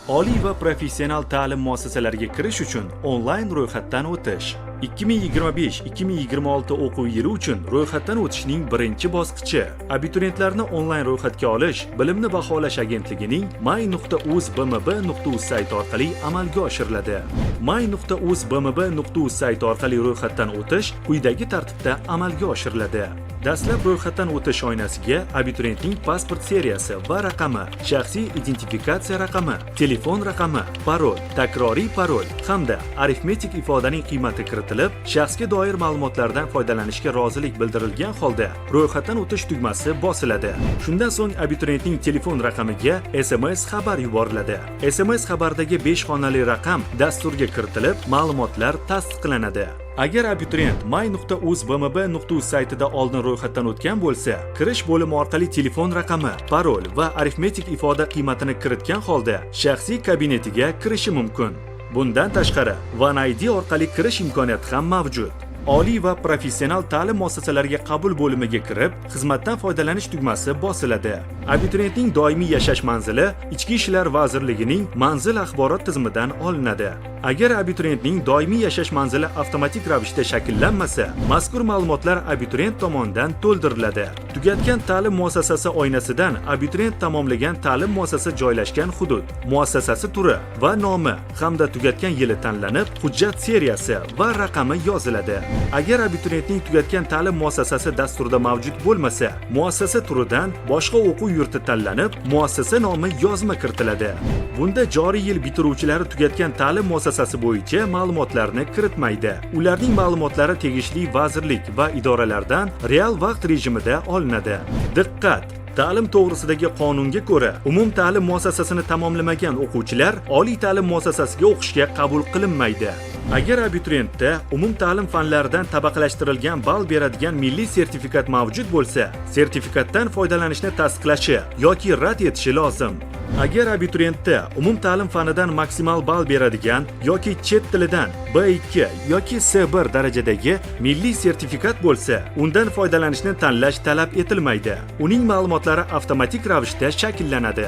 Oliy va professional ta'lim muassasalariga kirish uchun onlayn ro'yxatdan o'tish. 2025-2026 o'quv yili uchun ro'yxatdan o'tishning birinchi bosqichi. Abituriyentlarni onlayn ro'yxatga olish Bilimni baholash agentligining may.uz.bmb.uz sayti orqali amalga oshiriladi. may.uz.bmb.uz sayti orqali ro'yxatdan o'tish quyidagi tartibda amalga oshiriladi. Dastlab ro'yxatdan o'tish oynasiga abituriyentning pasport seriyasi va raqami, shaxsiy identifikatsiya raqami, telefon raqami, parol, takroriy parol hamda arifmetik ifodaning qiymati kiritilib, shaxsga doir ma'lumotlardan foydalanishga rozilik bildirilgan holda ro'yxatdan o'tish tugmasi bosiladi. Shundan so'ng abituriyentning telefon raqamiga SMS xabar yuboriladi. SMS xabardagi 5 xonali raqam dasturga kiritilib, ma'lumotlar tasdiqlanadi. Agar abituriyent may.uz.bmb.uz saytida oldin ro'yxatdan o'tgan bo'lsa, kirish bo'limi orqali telefon raqami, parol va arifmetik ifoda qiymatini kiritgan holda shaxsiy kabinetiga kirishi mumkin. Bundan tashqari, One ID orqali kirish imkoniyati ham mavjud. Oliy va professional ta'lim muassasalariga qabul bo'limiga kirib, xizmatdan foydalanish tugmasi bosiladi. Abituriyentning doimiy yashash manzili Ichki ishlar vazirligining manzil axborot tizimidan olinadi. Agar abituriyentning doimiy yashash manzili avtomatik ravishda shakllanmasa, mazkur ma'lumotlar abituriyent tomonidan to'ldiriladi. Tugatgan ta'lim muassasasi oynasidan abituriyent tamomlagan ta'lim muassasasi joylashgan hudud, muassasasi turi va nomi hamda tugatgan yili tanlanib, hujjat seriyasi va raqami yoziladi. Agar abituriyentning tugatgan ta'lim muassasasi dasturda mavjud bo'lmasa, muassasa turidan boshqa o'quv yurti tanlanib, muassasa nomi yozma kiritiladi. Bunda joriy yil bitiruvchilari tugatgan ta'lim muassasasi bo'yicha ma'lumotlarni kiritmaydi. Ularning ma'lumotlari tegishli vazirlik va idoralardan real vaqt rejimida olinadi. Diqqat! Ta'lim to'g'risidagi qonunga ko'ra, umum ta'lim muassasasini tamomlamagan o'quvchilar oliy ta'lim muassasasiga o'qishga qabul qilinmaydi. Agar abituriyentda umum ta'lim fanlaridan tabaqalashtirilgan ball beradigan milliy sertifikat mavjud bo'lsa, sertifikatdan foydalanishni tasdiqlashi yoki rad etishi lozim. Agar abituriyentda umum ta'lim fanidan maksimal ball beradigan yoki chet tilidan B2 yoki C1 darajadagi milliy sertifikat bo'lsa, undan foydalanishni tanlash talab etilmaydi. Uning ma'lumotlari avtomatik ravishda shakllanadi.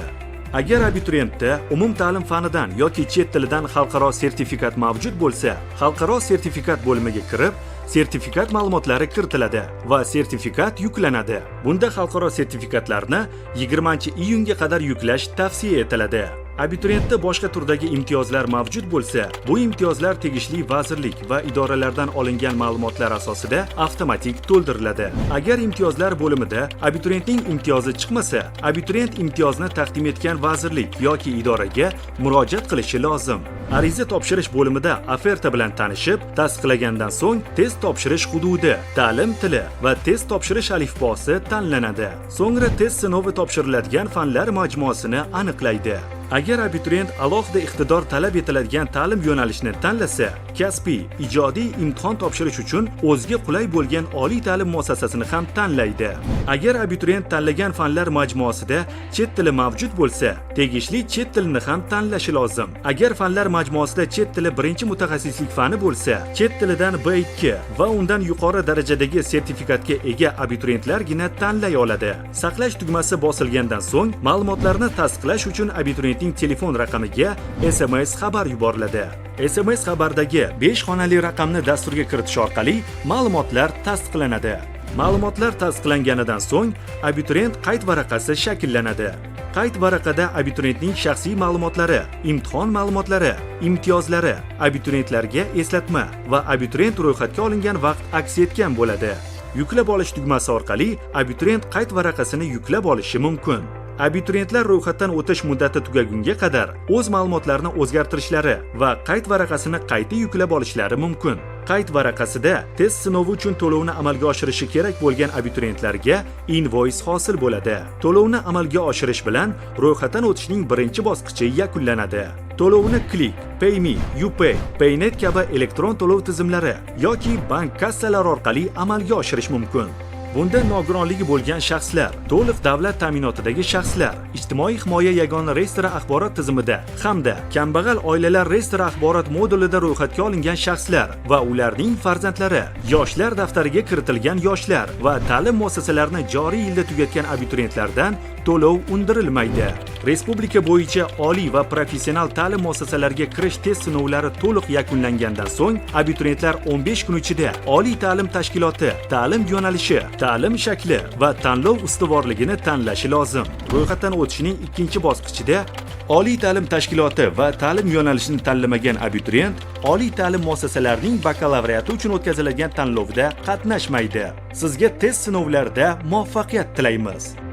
Agar abituriyentda umum ta'lim fanidan yoki chet tilidan xalqaro sertifikat mavjud bo'lsa, xalqaro sertifikat bo'limiga kirib, sertifikat ma'lumotlari kiritiladi va sertifikat yuklanadi. Bunda xalqaro sertifikatlarni 20-iyunga qadar yuklash tavsiya etiladi. Abituriyentda boshqa turdagi imtiyozlar mavjud bo'lsa, bu imtiyozlar tegishli vazirlik va idoralardan olingan ma'lumotlar asosida avtomatik to'ldiriladi. Agar imtiyozlar bo'limida abituriyentning imtiyozi chiqmasa, abituriyent imtiyozni taqdim etgan vazirlik yoki idoraga murojaat qilishi lozim. Ariza topshirish bo'limida oferta bilan tanishib, tasdiqlagandan so'ng test topshirish hududi, ta'lim tili va test topshirish alifbosi tanlanadi. So'ngra test sinovi topshiriladigan fanlar majmuasini aniqlaydi. Agar abituriyent alohida iqtidor talab etiladigan ta'lim yo'nalishini tanlasa, kasbiy, ijodiy imtihon topshirish uchun o'ziga qulay bo'lgan oliy ta'lim muassasasini ham tanlaydi. Agar abituriyent tanlagan fanlar majmuasida chet tili mavjud bo'lsa, tegishli chet tilini ham tanlashi lozim. Agar fanlar majmuasida chet tili birinchi mutaxassislik fani bo'lsa, chet tilidan B2 va undan yuqori darajadagi sertifikatga ega abituriyentlargina tanlay oladi. Saqlash tugmasi bosilgandan so'ng ma'lumotlarni tasdiqlash uchun abituriyent telefon raqamiga SMS xabar yuboriladi. SMS xabardagi 5 xonali raqamni dasturga kiritish orqali ma'lumotlar tasdiqlanadi. Ma'lumotlar tasdiqlanganidan so'ng abituriyent qayd varaqasi shakllanadi. Qayd varaqada abituriyentning shaxsiy ma'lumotlari, imtihon ma'lumotlari, imtiyozlari, abituriyentlarga eslatma va abituriyent ro'yxatga olingan vaqt aks etgan bo'ladi. Yuklab olish tugmasi orqali abituriyent qayd varaqasini yuklab olishi mumkin. Abituriyentlar ro'yxatdan o'tish muddati tugagunga qadar o'z ma'lumotlarini o'zgartirishlari va qayd varaqasini qayta yuklab olishlari mumkin. Qayd varaqasida test sinovi uchun to'lovni amalga oshirishi kerak bo'lgan abituriyentlarga invoice hosil bo'ladi. To'lovni amalga oshirish bilan ro'yxatdan o'tishning birinchi bosqichi yakunlanadi. To'lovni Click, PayMe, UPay, Paynet kabi elektron to'lov tizimlari yoki bank kassalari orqali amalga oshirish mumkin. Bunda nogironligi bo'lgan shaxslar, to'liq davlat ta'minotidagi shaxslar, ijtimoiy himoya yagona reyestri axborot tizimida hamda kambag'al oilalar reyestri axborot modulida ro'yxatga olingan shaxslar va ularning farzandlari, yoshlar daftariga kiritilgan yoshlar va ta'lim muassasalarini joriy yilda tugatgan abituriyentlardan to'lov undirilmaydi. Respublika bo'yicha oliy va professional ta'lim muassasalariga kirish test sinovlari to'liq yakunlangandan so'ng, abituriyentlar 15 kun ichida oliy ta'lim tashkiloti, ta'lim yo'nalishi, ta'lim shakli va tanlov ustuvorligini tanlashi lozim. Ro'yxatdan o'tishning ikkinchi bosqichida oliy ta'lim tashkiloti va ta'lim yo'nalishini tanlamagan abituriyent oliy ta'lim muassasalarining bakalavriati uchun o'tkaziladigan tanlovda qatnashmaydi. Sizga test sinovlarida muvaffaqiyat tilaymiz.